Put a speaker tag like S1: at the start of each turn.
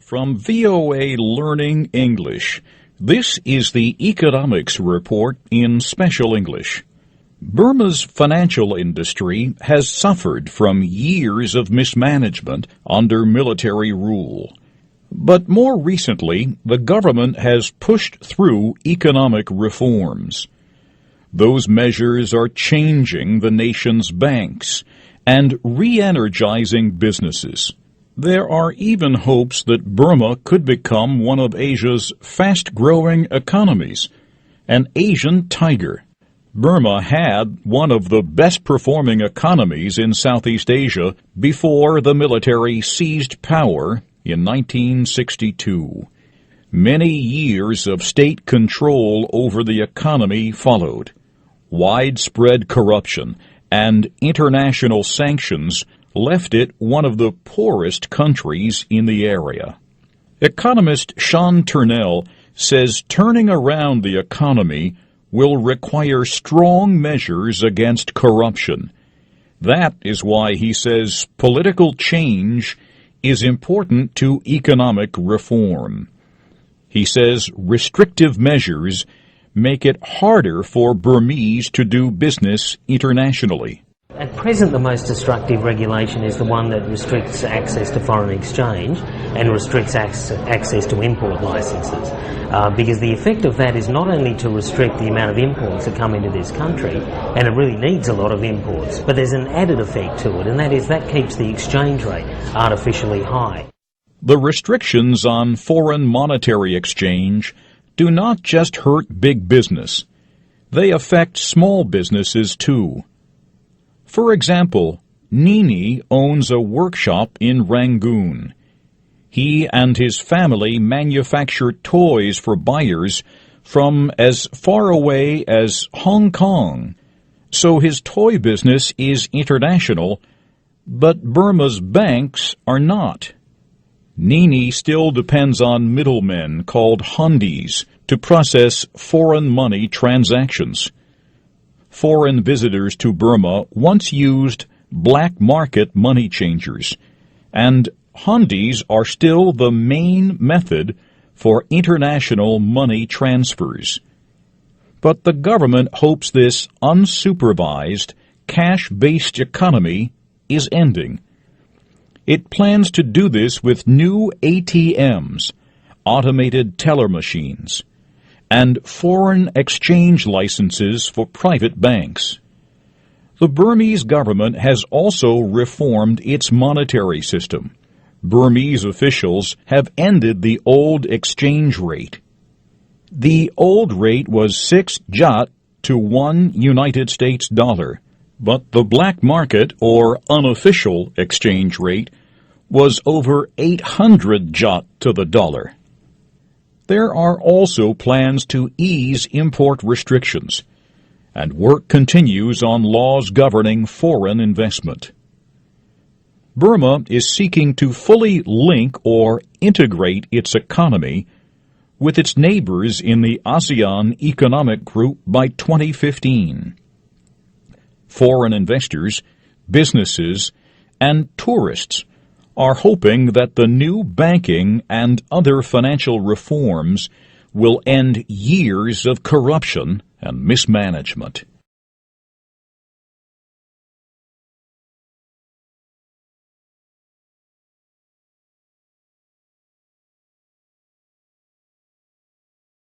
S1: From VOA Learning English, this is the Economics Report in Special English. Burma's financial industry has suffered from years of mismanagement under military rule. But more recently, the government has pushed through economic reforms. Those measures are changing the nation's banks and re-energizing businesses. There are even hopes that Burma could become one of Asia's fast-growing economies, an Asian tiger. Burma had one of the best-performing economies in Southeast Asia before the military seized power in 1962. Many years of state control over the economy followed. Widespread corruption and international sanctions left it one of the poorest countries in the area. Economist Sean Turnell says turning around the economy will require strong measures against corruption. That is why he says political change is important to economic reform. He says restrictive measures make it harder for Burmese to do business internationally.
S2: At present, the most destructive regulation is the one that restricts access to foreign exchange and restricts access to import licences. Because the effect of that is not only to restrict the amount of imports that come into this country, and it really needs a lot of imports, but there's an added effect to it, and that is that keeps the exchange rate artificially high.
S1: The restrictions on foreign monetary exchange do not just hurt big business. They affect small businesses too. For example, Nini owns a workshop in Rangoon. He and his family manufacture toys for buyers from as far away as Hong Kong. So his toy business is international, but Burma's banks are not. Nini still depends on middlemen called hundis to process foreign money transactions. Foreign visitors to Burma once used black market money changers, and hundis are still the main method for international money transfers. But the government hopes this unsupervised, cash-based economy is ending. It plans to do this with new ATMs, automated teller machines, and foreign exchange licenses for private banks. The Burmese government has also reformed its monetary system. Burmese officials have ended the old exchange rate. The old rate was 6 kyat to 1 United States dollar, but the black market or unofficial exchange rate was over 800 kyat to the dollar. There are also plans to ease import restrictions, and work continues on laws governing foreign investment. Burma is seeking to fully link or integrate its economy with its neighbors in the ASEAN Economic Group by 2015. Foreign investors, businesses, and tourists are hoping that the new banking and other financial reforms will end years of corruption and mismanagement.